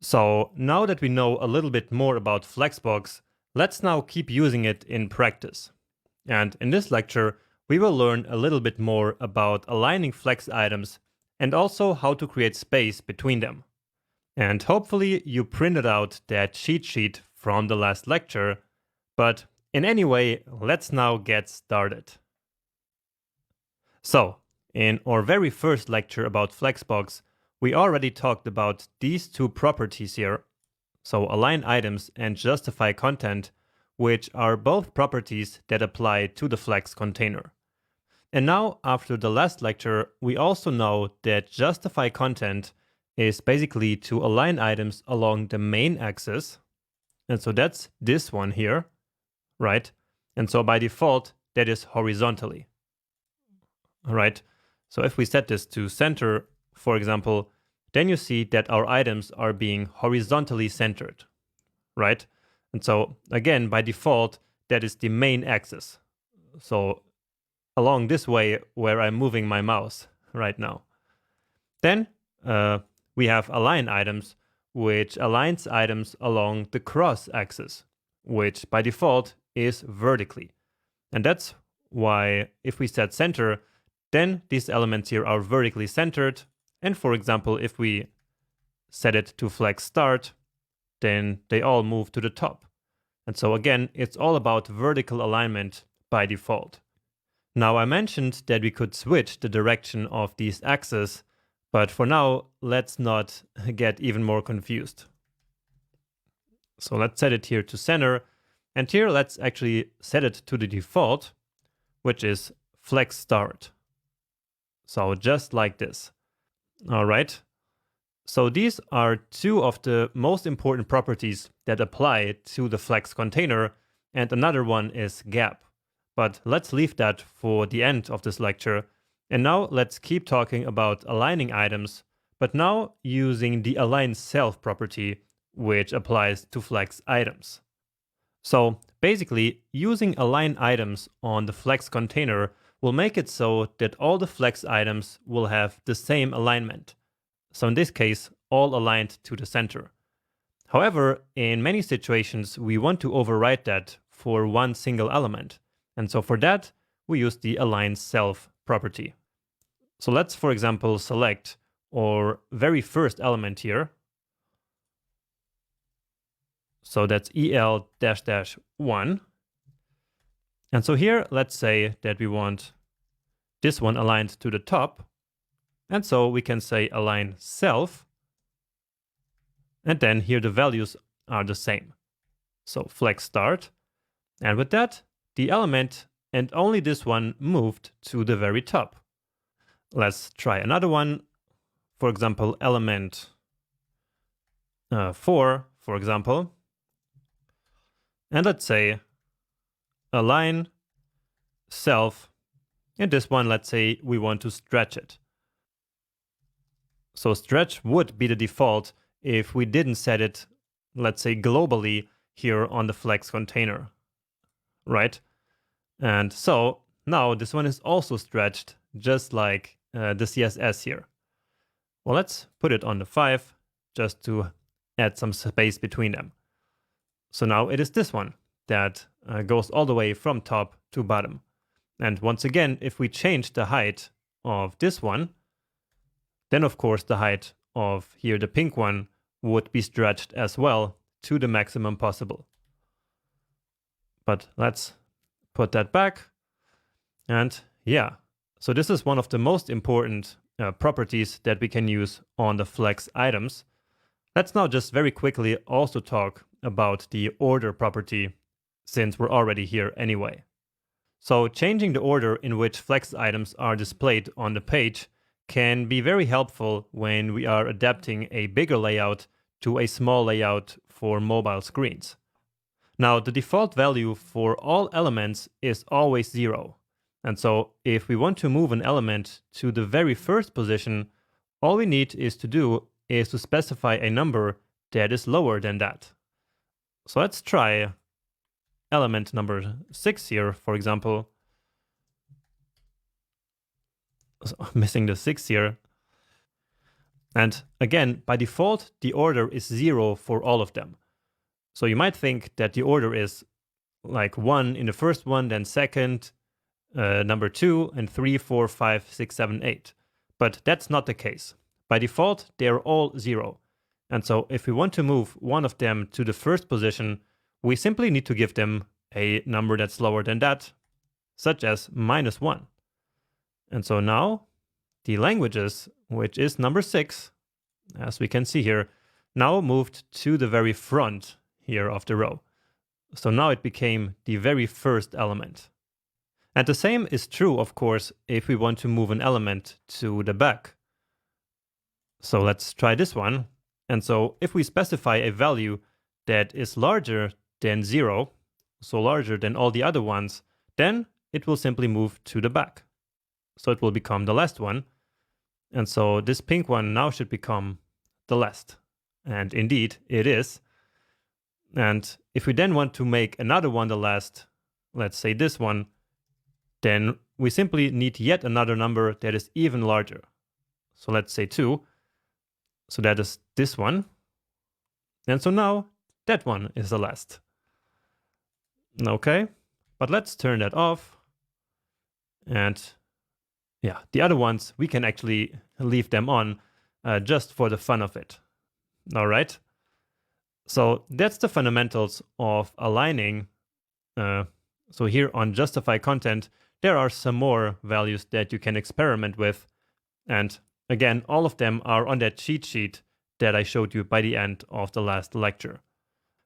So now that we know a little bit more about Flexbox, let's now keep using it in practice. And in this lecture, we will learn a little bit more about aligning flex items and also how to create space between them. And hopefully you printed out that cheat sheet from the last lecture, but in any way, let's now get started. So, in our very first lecture about Flexbox, we already talked about these two properties here, so align items and justify content, which are both properties that apply to the Flex container. And now, after the last lecture, we also know that justify content is basically to align items along the main axis. And so that's this one here, right? And so by default, that is horizontally. All right. So if we set this to center, for example, then you see that our items are being horizontally centered, right? And so again, by default, that is the main axis. So along this way where I'm moving my mouse right now. Then we have align items, which aligns items along the cross axis, which by default is vertically. And that's why if we set center, then these elements here are vertically centered. And for example, if we set it to flex start, then they all move to the top. And so again, it's all about vertical alignment by default. Now I mentioned that we could switch the direction of these axes, but for now, let's not get even more confused. So let's set it here to center, and here let's actually set it to the default, which is flex start. So just like this. All right. So these are two of the most important properties that apply to the Flex container, and another one is gap. But let's leave that for the end of this lecture. And now let's keep talking about aligning items, but now using the align self property, which applies to Flex items. So basically, using align items on the Flex container will make it so that all the Flex items will have the same alignment. So in this case, all aligned to the center. However, in many situations, we want to override that for one single element. And so for that, we use the align self property. So let's, for example, select our very first element here. So that's EL-1. And so here, let's say that we want this one aligned to the top. And so we can say align self. And then here the values are the same. So flex start. And with that, the element and only this one moved to the very top. Let's try another one. For example, element 4, for example. And let's say align self. And this one, let's say we want to stretch it. So stretch would be the default if we didn't set it, let's say globally here on the Flex container, right? And so now this one is also stretched just like the CSS here. Well, let's put it on the 5 just to add some space between them. So now it is this one that goes all the way from top to bottom. And once again, if we change the height of this one, then of course the height of here the pink one would be stretched as well to the maximum possible. But let's put that back. And yeah, so this is one of the most important properties that we can use on the Flex items. Let's now just very quickly also talk about the order property, since we're already here anyway. So changing the order in which Flex items are displayed on the page can be very helpful when we are adapting a bigger layout to a small layout for mobile screens. Now, the default value for all elements is always 0. And so if we want to move an element to the very first position, all we need is to specify a number that is lower than that. So let's try element number 6 here, for example. So missing the 6 here. And again, by default, the order is 0 for all of them. So you might think that the order is like 1 in the first one, then second, number 2, and 3, 4, 5, 6, 7, 8. But that's not the case. By default, they're all 0. And so if we want to move one of them to the first position, we simply need to give them a number that's lower than that, such as -1. And so now the languages, which is number 6, as we can see here, now moved to the very front here of the row. So now it became the very first element. And the same is true, of course, if we want to move an element to the back. So let's try this one. And so if we specify a value that is larger than 0, so larger than all the other ones, then it will simply move to the back. So it will become the last one. And so this pink one now should become the last. And indeed, it is. And if we then want to make another one the last, let's say this one, then we simply need yet another number that is even larger. So let's say 2. So that is this one. And so now that one is the last. Okay, but let's turn that off. And yeah, the other ones, we can actually leave them on just for the fun of it. All right. So that's the fundamentals of aligning. So here on justify content, there are some more values that you can experiment with. And again, all of them are on that cheat sheet that I showed you by the end of the last lecture.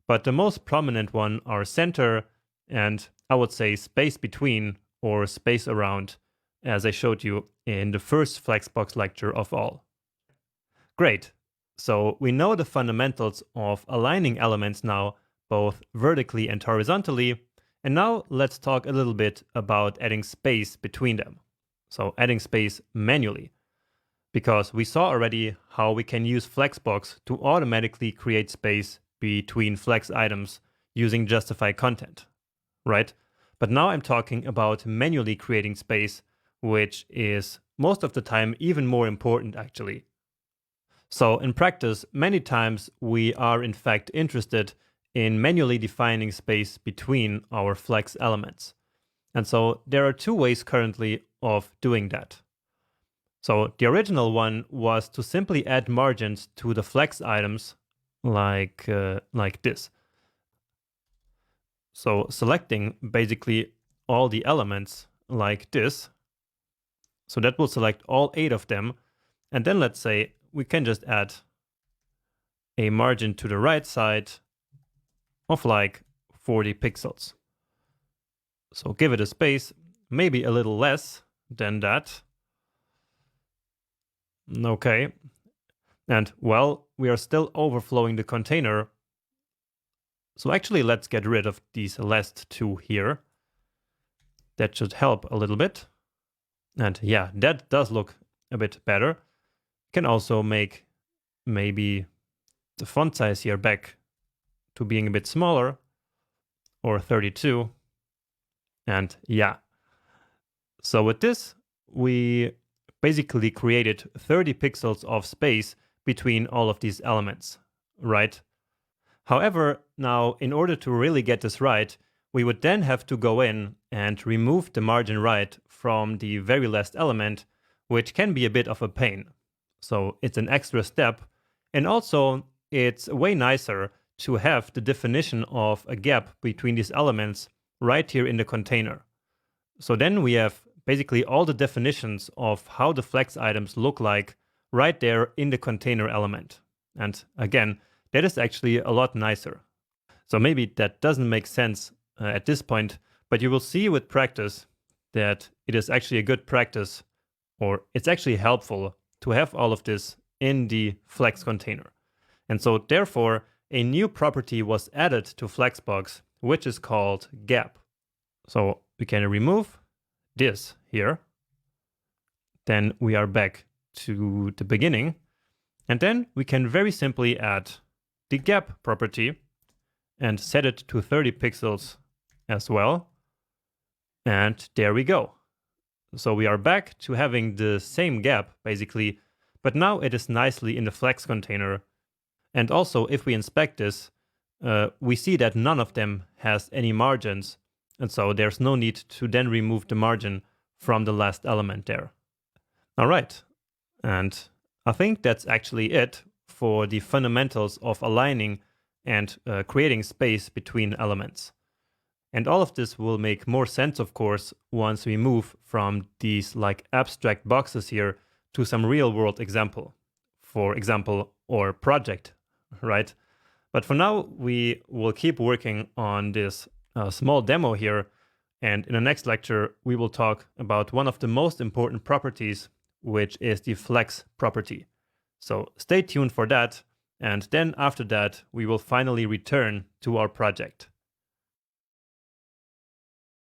But the most prominent one are center and I would say space between or space around, as I showed you in the first Flexbox lecture of all. Great. So we know the fundamentals of aligning elements now, both vertically and horizontally. And now let's talk a little bit about adding space between them. So adding space manually, because we saw already how we can use Flexbox to automatically create space between flex items using justify content, right? But now I'm talking about manually creating space, which is most of the time even more important actually. So in practice, many times we are in fact interested in manually defining space between our flex elements. And so there are two ways currently of doing that. So the original one was to simply add margins to the flex items like this. So selecting basically all the elements like this. So that will select all 8 of them. And then let's say we can just add a margin to the right side of like 40 pixels. So give it a space, maybe a little less than that. Okay. And well, we are still overflowing the container. So actually, let's get rid of these last 2 here. That should help a little bit. And yeah, that does look a bit better. Can also make maybe the font size here back to being a bit smaller, or 32. And yeah. So with this, we basically created 30 pixels of space between all of these elements, right? However, now in order to really get this right, we would then have to go in and remove the margin right from the very last element, which can be a bit of a pain. So it's an extra step. And also it's way nicer to have the definition of a gap between these elements right here in the container. So then we have basically all the definitions of how the flex items look like right there in the container element. And again, that is actually a lot nicer. So maybe that doesn't make sense at this point, but you will see with practice that it is actually a good practice, or it's actually helpful to have all of this in the Flex container. And so therefore, a new property was added to Flexbox, which is called gap. So we can remove this here. Then we are back to the beginning. And then we can very simply add the gap property and set it to 30 pixels as well. And there we go. So we are back to having the same gap, basically, But now it is nicely in the flex container. And also, if we inspect this, we see that none of them has any margins. And so there's no need to then remove the margin from the last element there. All right. And I think that's actually it for the fundamentals of aligning and creating space between elements. And all of this will make more sense, of course, once we move from these like abstract boxes here to some real world example, for example, or project, right? But for now, we will keep working on this small demo here. And in the next lecture, we will talk about one of the most important properties, which is the flex property. So stay tuned for that. And then after that, we will finally return to our project.